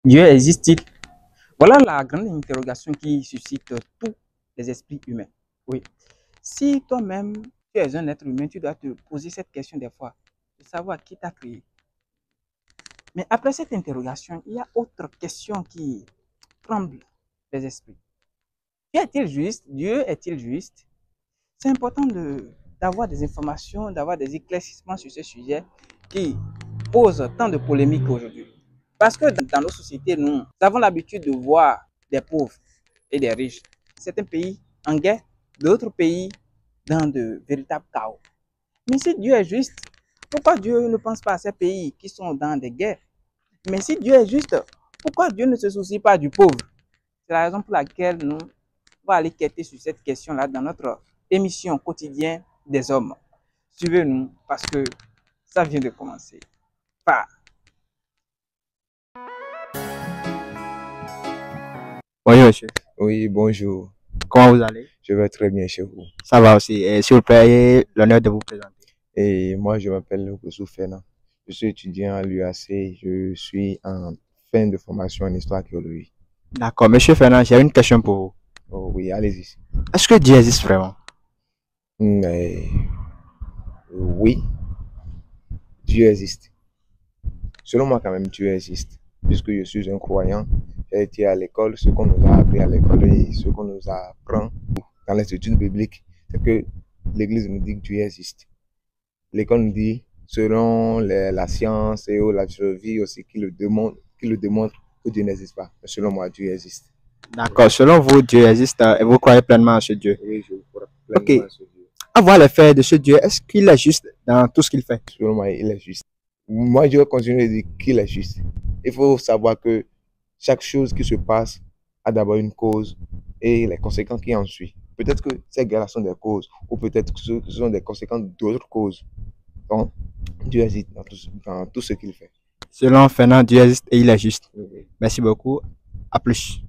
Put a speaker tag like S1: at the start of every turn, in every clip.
S1: Dieu existe-t-il? Voilà la grande interrogation qui suscite tous les esprits humains. Oui. Si toi-même, tu es un être humain, tu dois te poser cette question des fois, de savoir qui t'a créé. Mais après cette interrogation, il y a autre question qui tremble les esprits. Dieu est-il juste? Dieu est-il juste? C'est important d'avoir des informations, d'avoir des éclaircissements sur ce sujet qui pose tant de polémiques aujourd'hui. Parce que dans nos sociétés, nous avons l'habitude de voir des pauvres et des riches. Certains pays en guerre, d'autres pays dans de véritables chaos. Mais si Dieu est juste, pourquoi Dieu ne pense pas à ces pays qui sont dans des guerres? Mais si Dieu est juste, pourquoi Dieu ne se soucie pas du pauvre? C'est la raison pour laquelle nous allons aller quêter sur cette question-là dans notre émission quotidienne des hommes. Suivez-nous parce que ça vient de commencer. Par
S2: Bonjour monsieur,
S3: Oui, bonjour.
S2: comment vous allez?
S3: Je vais très bien chez vous.
S2: Ça va aussi. Et s'il vous plaît, ayez l'honneur de vous présenter.
S3: Et moi, je m'appelle Nkosu Fernand. Je suis étudiant à l'UAC. Je suis en fin de formation en histoire archéologie.
S2: D'accord, monsieur Fernand, j'ai une question pour vous.
S3: Oh oui, allez-y.
S2: Est-ce que Dieu existe vraiment?
S3: Mais oui, Dieu existe. Selon moi, quand même, Dieu existe. Puisque je suis un croyant, j'ai été à l'école, ce qu'on nous a appris à l'école et ce qu'on nous apprend dans les études bibliques, c'est que l'Église nous dit que Dieu existe. L'école nous dit, selon la science et la philosophie aussi, qui le démontre que Dieu n'existe pas. Mais selon moi, Dieu existe.
S2: D'accord, selon vous, Dieu existe et vous croyez pleinement en ce Dieu.
S3: Oui, je crois pleinement
S2: Ok,
S3: à ce Dieu.
S2: à voir les faits de ce Dieu, est-ce qu'il est juste dans tout ce qu'il fait?
S3: Selon moi, il est juste. Moi, je vais continuer de dire qu'il est juste. Il faut savoir que chaque chose qui se passe a d'abord une cause et les conséquences qui en suivent. Peut-être que ces guerres sont des causes, ou peut-être que ce sont des conséquences d'autres causes. Donc, Dieu existe dans tout ce qu'il fait.
S2: Selon Fernand, Dieu existe et il est juste.
S3: Oui.
S2: Merci beaucoup. À plus.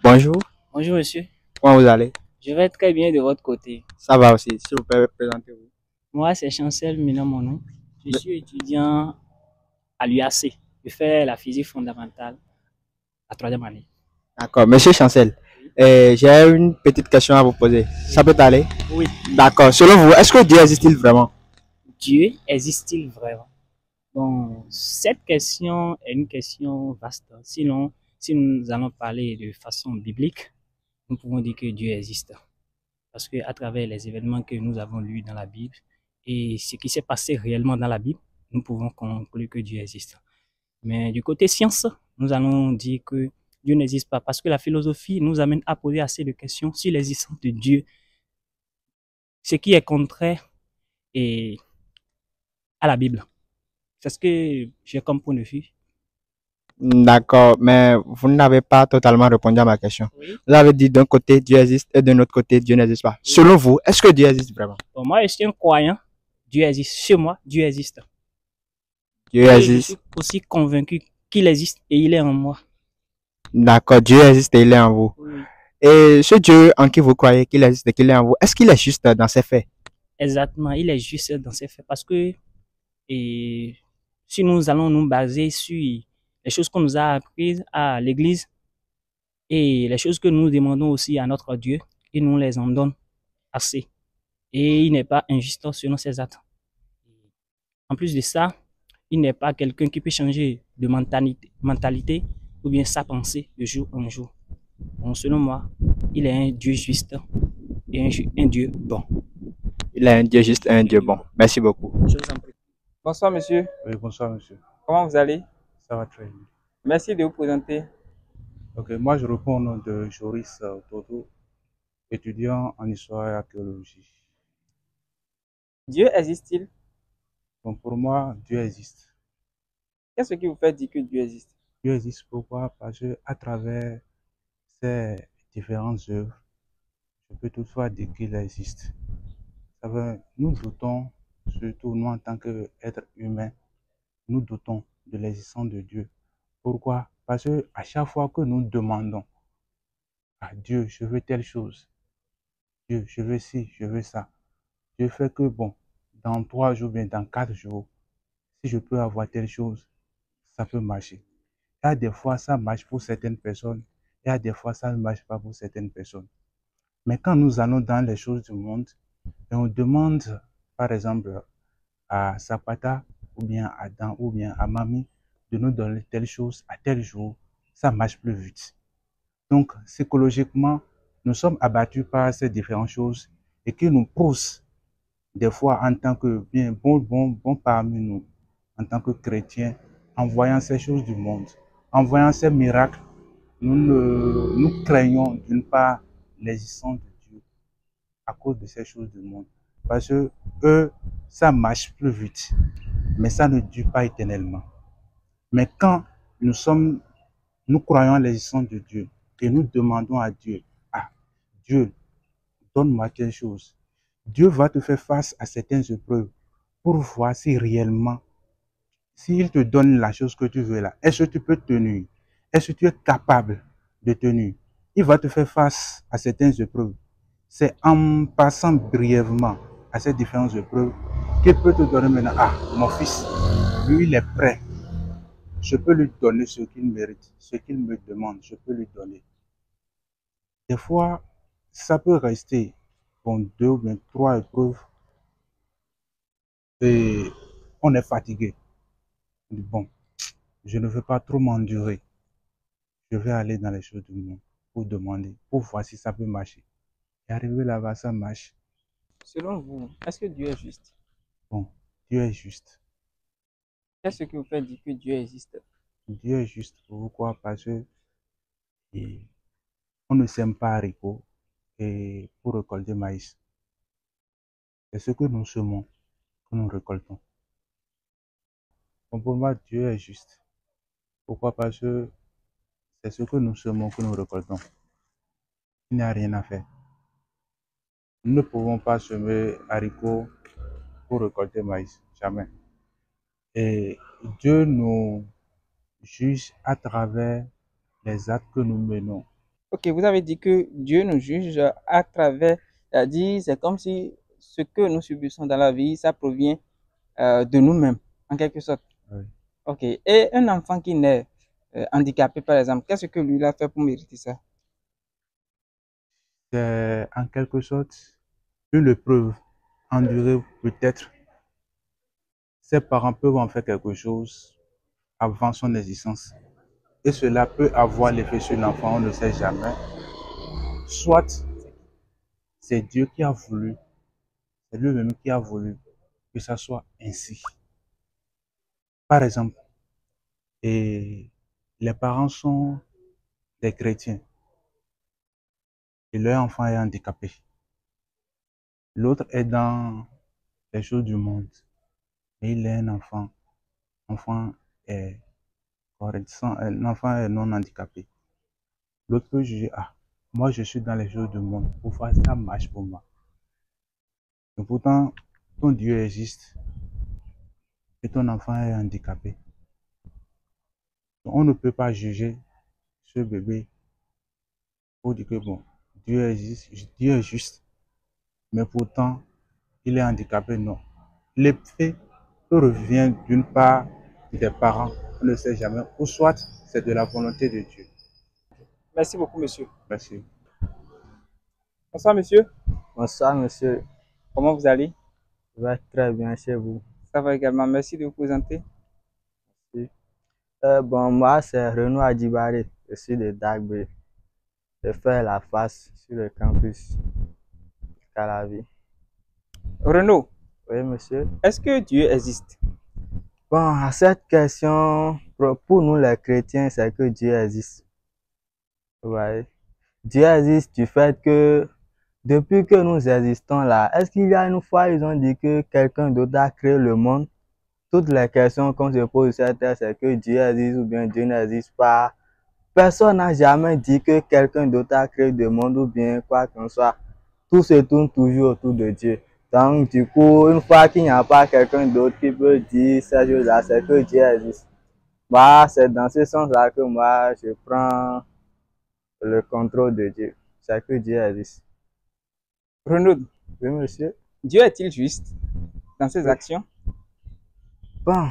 S2: Bonjour,
S4: Bonjour monsieur,
S2: comment vous allez?
S4: je vais très bien de votre côté.
S2: Ça va aussi. S'il vous plaît, présentez-vous.
S4: Moi c'est Chancel Mina mon nom. Je suis étudiant à l'UAC. Je fais la physique fondamentale à troisième année.
S2: D'accord, monsieur Chancel, j'ai une petite question à vous poser. Ça peut aller?
S4: Oui.
S2: D'accord. Selon vous, est-ce que Dieu existe-t-il vraiment?
S4: Dieu existe-t-il vraiment? Bon, cette question est une question vaste. Sinon, si nous allons parler de façon biblique, nous pouvons dire que Dieu existe. Parce que à travers les événements que nous avons lus dans la Bible et ce qui s'est passé réellement dans la Bible, nous pouvons conclure que Dieu existe. Mais du côté science, nous allons dire que Dieu n'existe pas parce que la philosophie nous amène à poser assez de questions sur l'existence de Dieu, ce qui est contraire et à la Bible. C'est ce que j'ai comme point de vue.
S2: D'accord, mais vous n'avez pas totalement répondu à ma question.
S4: Oui.
S2: Vous avez dit d'un côté Dieu existe et d'un autre côté Dieu n'existe pas. Selon vous, est-ce que Dieu existe vraiment?
S4: Bon, moi, je suis un croyant. Dieu existe. Chez moi, Dieu existe.
S2: Dieu
S4: Et je
S2: existe.
S4: suis aussi convaincu qu'il existe et il est en moi.
S2: D'accord, Dieu existe et il est en vous.
S4: Oui.
S2: Et ce Dieu en qui vous croyez qu'il existe et qu'il est en vous, est-ce qu'il est juste dans ses faits?
S4: Exactement, il est juste dans ses faits parce que et, si nous allons nous baser sur les choses qu'on nous a apprises à l'église et les choses que nous demandons aussi à notre Dieu, il nous les en donne assez. Et il n'est pas injuste selon ses actes. En plus de ça, il n'est pas quelqu'un qui peut changer de mentalité ou bien sa pensée de jour en jour. Donc, selon moi, il est un Dieu juste et un Dieu bon.
S2: Il est un Dieu juste et un Dieu bon. Merci beaucoup.
S4: Je vous en prie.
S1: Bonsoir monsieur,
S5: Oui, bonsoir monsieur.
S1: comment vous allez?
S5: Ça va très bien.
S1: Merci de vous présenter.
S5: Ok, moi je réponds au nom de Joris Toto, étudiant en histoire et archéologie.
S1: Dieu existe-t-il?
S5: Donc pour moi, Dieu existe.
S1: Qu'est-ce qui vous fait dire que Dieu existe?
S5: Dieu existe pourquoi? Parce que à travers ces différentes œuvres, je peux toutefois dire qu'il existe. Ça veut, nous doutons, surtout nous en tant qu'êtres humains, nous doutons de l'existence de Dieu. Pourquoi? Parce que à chaque fois que nous demandons à Dieu, je veux telle chose, Dieu, je veux ci, je veux ça. Dieu fait que, bon, dans 3 jours, bien dans 4 jours, si je peux avoir telle chose, ça peut marcher. Il y a des fois, ça marche pour certaines personnes. Il y a des fois, ça ne marche pas pour certaines personnes. Mais quand nous allons dans les choses du monde et on demande, par exemple, à Zapata ou bien à Dan ou bien à Mami de nous donner telle chose à tel jour, ça marche plus vite. Donc, psychologiquement, nous sommes abattus par ces différentes choses et qui nous poussent, des fois, en tant que bien bon parmi nous, en tant que chrétiens, en voyant ces choses du monde, en voyant ces miracles, nous craignons d'une part l'existence de Dieu à cause de ces choses du monde. Parce que eux, ça marche plus vite, mais ça ne dure pas éternellement. Mais quand nous croyons à l'existence de Dieu et nous demandons à Dieu, ah, Dieu, donne-moi telle chose. Dieu va te faire face à certaines épreuves pour voir si réellement, s'il te donne la chose que tu veux là, est-ce que tu peux tenir? Est-ce que tu es capable de tenir? Il va te faire face à certaines épreuves. C'est en passant brièvement à ces différentes épreuves qu'il peut te donner maintenant, ah, mon fils, lui, il est prêt. Je peux lui donner ce qu'il mérite, ce qu'il me demande, je peux lui donner. Des fois, ça peut rester bon, 2 ou bien 3 épreuves et on est fatigué. On dit, bon, je ne veux pas trop m'endurer. Je vais aller dans les choses du monde pour demander, pour voir si ça peut marcher. Et arrivé là-bas, ça marche.
S1: Selon vous, est-ce que Dieu est juste?
S5: Bon, Dieu est juste.
S1: Qu'est-ce qui vous fait dire que Dieu existe?
S5: Dieu est juste. Pourquoi? Parce que on ne sème pas haricots et pour récolter maïs. C'est ce que nous semons que nous récoltons. Donc pour moi, Dieu est juste. Pourquoi? Parce que c'est ce que nous semons que nous récoltons. Il n'y a rien à faire. Nous ne pouvons pas semer haricots pour récolter maïs. Jamais. Et Dieu nous juge à travers les actes que nous menons.
S1: Ok, vous avez dit que Dieu nous juge à travers, c'est-à-dire c'est comme si ce que nous subissons dans la vie, ça provient de nous-mêmes, en quelque sorte.
S5: Oui.
S1: Ok, et un enfant qui naît handicapé, par exemple, qu'est-ce que lui a fait pour mériter ça?
S5: C'est en quelque sorte une épreuve endurée peut-être. Ses parents peuvent en faire quelque chose avant son existence. Et cela peut avoir l'effet sur l'enfant, on ne sait jamais. Soit c'est Dieu qui a voulu, c'est lui-même qui a voulu que ça soit ainsi. Par exemple, et les parents sont des chrétiens et leur enfant est handicapé. L'autre est dans les choses du monde et il est un enfant. L'enfant est correct, l'enfant est non handicapé. L'autre peut juger, ah, moi je suis dans les choses du monde, pourquoi ça marche pour moi? Et pourtant, ton Dieu existe et ton enfant est handicapé. Donc, on ne peut pas juger ce bébé pour dire que bon, Dieu existe, Dieu est juste, mais pourtant, il est handicapé, non. L'effet revient d'une part des parents, on ne sait jamais, ou soit c'est de la volonté de Dieu.
S1: Merci beaucoup, monsieur.
S5: Merci.
S1: Bonsoir, monsieur.
S2: Bonsoir, monsieur.
S1: Comment vous allez?
S2: Je vais très bien chez vous.
S1: Ça va également. Merci de vous présenter.
S2: Oui. Bon, moi, c'est Renaud Adibare. Je suis de Dagbe. Je fais la face sur le campus Calavi.
S1: Renaud,
S2: Oui, monsieur.
S1: est-ce que Dieu existe?
S2: Bon, à cette question, pour nous les chrétiens, c'est que Dieu existe. Ouais. Dieu existe du fait que depuis que nous existons là, est-ce qu'il y a une fois ils ont dit que quelqu'un d'autre a créé le monde? Toutes les questions qu'on se pose sur cette terre, c'est que Dieu existe ou bien Dieu n'existe pas. Personne n'a jamais dit que quelqu'un d'autre a créé le monde ou bien quoi que ce soit. Tout se tourne toujours autour de Dieu. Donc, du coup, une fois qu'il n'y a pas quelqu'un d'autre qui peut dire ces choses-là, c'est que Dieu existe. Bah, c'est dans ce sens-là que moi, je prends le contrôle de Dieu. C'est que Dieu existe.
S1: Renaud,
S2: Oui, monsieur.
S1: Dieu est-il juste dans ses
S2: Oui.
S1: actions?
S2: Bon,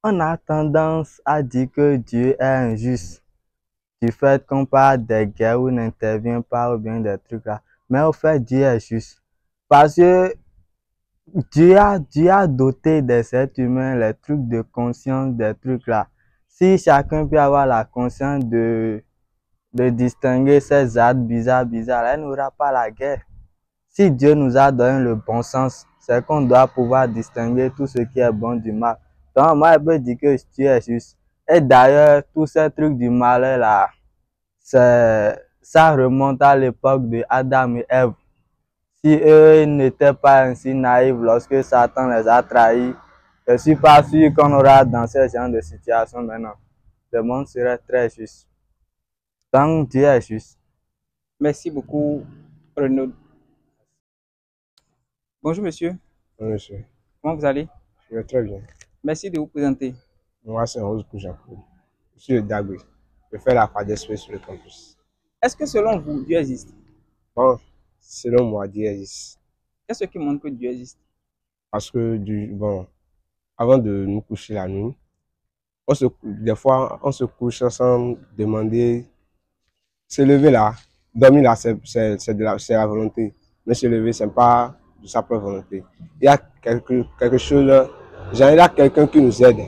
S2: On a tendance à dire que Dieu est injuste du fait qu'on parle des guerres où il n'intervient pas ou bien des trucs là. Mais au fait, Dieu est juste. Parce que Dieu a doté des êtres humains les trucs de conscience, des trucs là. Si chacun peut avoir la conscience de distinguer ces actes bizarres, là, il n'y aura pas la guerre. Si Dieu nous a donné le bon sens, c'est qu'on doit pouvoir distinguer tout ce qui est bon du mal. Donc, moi, je peux dire que Dieu est juste. Et d'ailleurs, tous ces trucs du malheur là, ça remonte à l'époque de Adam et Ève. Si eux n'étaient pas ainsi naïfs lorsque Satan les a trahis, je ne suis pas sûr qu'on aura dans ce genre de situation maintenant. Le monde serait très juste. Donc Dieu est juste.
S1: Merci beaucoup, Renaud. Bonjour, monsieur.
S6: Oui, monsieur.
S1: Comment vous allez?
S6: Je vais très bien.
S1: Merci de vous présenter.
S6: Moi, c'est Rose Koujakou. Je suis de Dagui. Je fais la fac d'esprit sur le campus.
S1: Est-ce que selon vous, Dieu existe?
S6: Bon, selon moi, Dieu existe.
S1: Qu'est-ce qui montre que Dieu existe?
S6: Parce que, bon, avant de nous coucher la nuit, des fois, on se couche sans demander. Se lever là, dormir là, c'est la volonté. Mais se lever, ce n'est pas de sa propre volonté. Il y a quelque chose, genre, il y a quelqu'un qui nous aide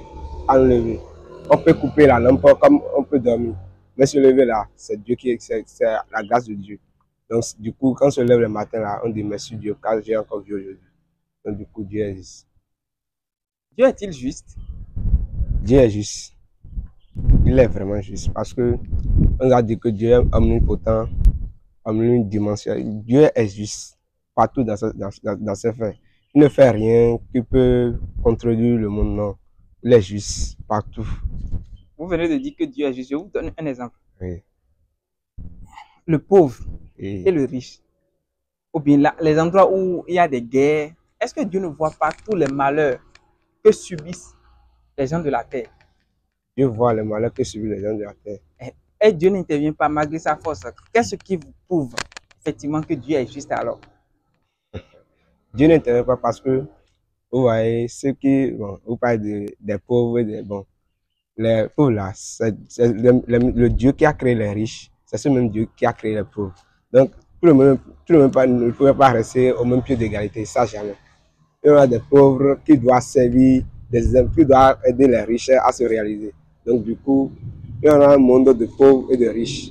S6: à nous lever. On peut couper la lampe comme on peut dormir. Mais se lever là, c'est Dieu c'est la grâce de Dieu. Donc, du coup, quand on se lève le matin là, on dit merci Dieu, car j'ai encore vu aujourd'hui. Donc, du coup, Dieu existe.
S1: Dieu est-il juste?
S6: Dieu est juste. Il est vraiment juste parce que on a dit que Dieu est omnipotent, omnidimensionnel. Dieu est juste partout dans ses faits. Il ne fait rien qui peut contredire le monde, non. Il est juste partout.
S1: Vous venez de dire que Dieu est juste. Je vous donne un exemple.
S6: Oui.
S1: Le pauvre et le riche, ou bien là, les endroits où il y a des guerres, est-ce que Dieu ne voit pas tous les malheurs que subissent les gens de la terre?
S6: Dieu voit les malheurs que subissent les gens de la terre.
S1: Et Dieu n'intervient pas malgré sa force. Qu'est-ce qui vous prouve effectivement que Dieu est juste alors?
S6: Dieu n'intervient pas parce que, vous voyez, ceux qui, bon, vous parlez des pauvres, bon, les pauvres là, c'est le Dieu qui a créé les riches, c'est ce même Dieu qui a créé les pauvres. Donc, tout le monde ne pouvait pas rester au même pied d'égalité, ça jamais. Il y a des pauvres qui doivent servir, qui doivent aider les riches à se réaliser. Donc, du coup, il y aura un monde de pauvres et de riches.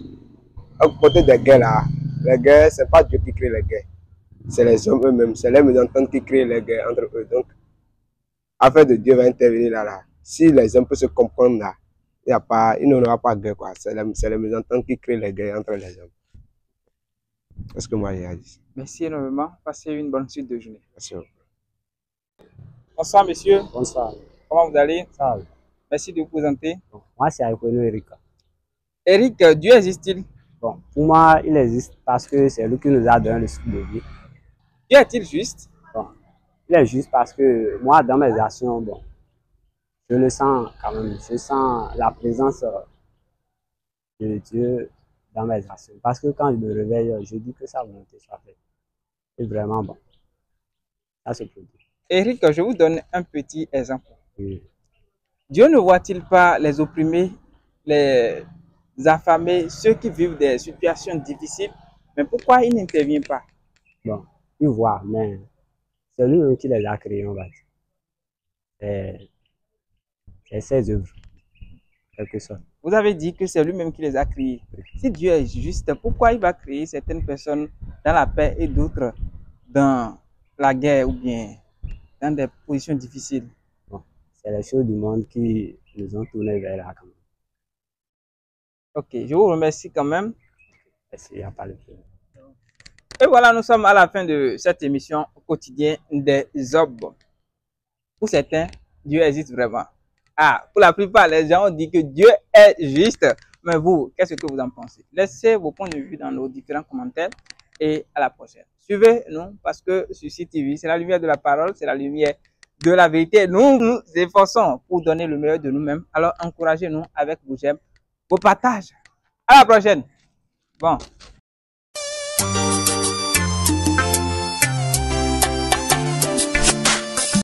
S6: À côté des guerres là, les guerres, ce n'est pas Dieu qui crée les guerres. C'est les hommes eux-mêmes, c'est les mésententes qui créent les guerres entre eux. Donc, afin de Dieu va intervenir là. Si les hommes peuvent se comprendre là, il n'y aura pas de guerre, quoi. C'est les mésententes qui créent les guerres entre les hommes. C'est ce que moi j'ai dit.
S1: Merci énormément. Passez une bonne suite de journée.
S6: Merci.
S1: Bonsoir, monsieur.
S7: Bonsoir.
S1: Comment vous allez?
S7: Ça va.
S1: Merci de vous présenter.
S7: Bon, moi, c'est Aïkono Eric.
S1: Eric, Dieu existe-t-il?
S7: Bon, pour moi, il existe parce que c'est lui qui nous a donné le souffle de vie.
S1: Dieu est-il juste?
S7: Bon, il est juste parce que moi, dans mes actions, bon, je le sens quand même. Je sens la présence de Dieu dans mes actions. Parce que quand je me réveille, je dis que sa volonté soit faite. C'est vraiment bon. Ça se produit.
S1: Eric, je vous donne un petit exemple.
S7: Oui.
S1: Dieu ne voit-il pas les opprimés, les affamés, ceux qui vivent des situations difficiles? Mais pourquoi il n'intervient pas?
S7: Bon, il voit, mais c'est lui qui les a créés, on va dire. C'est ses œuvres, en quelque sorte.
S1: Vous avez dit que c'est lui-même qui les a créés. Si Dieu est juste, pourquoi il va créer certaines personnes dans la paix et d'autres dans la guerre ou bien dans des positions difficiles?
S7: Bon, c'est les choses du monde qui nous ont tourné vers là quand même.
S1: Ok, je vous remercie quand même.
S7: Merci, il n'y a pas de problème.
S1: Et voilà, nous sommes à la fin de cette émission au quotidien des Zobs. Pour certains, Dieu existe vraiment. Ah, pour la plupart, les gens ont dit que Dieu est juste. Mais vous, qu'est-ce que vous en pensez? Laissez vos points de vue dans nos différents commentaires et à la prochaine. Suivez-nous parce que sur CTV, c'est la lumière de la parole, c'est la lumière de la vérité. Nous nous efforçons pour donner le meilleur de nous-mêmes. Alors encouragez-nous avec vos j'aime, vos partages. À la prochaine. Bon.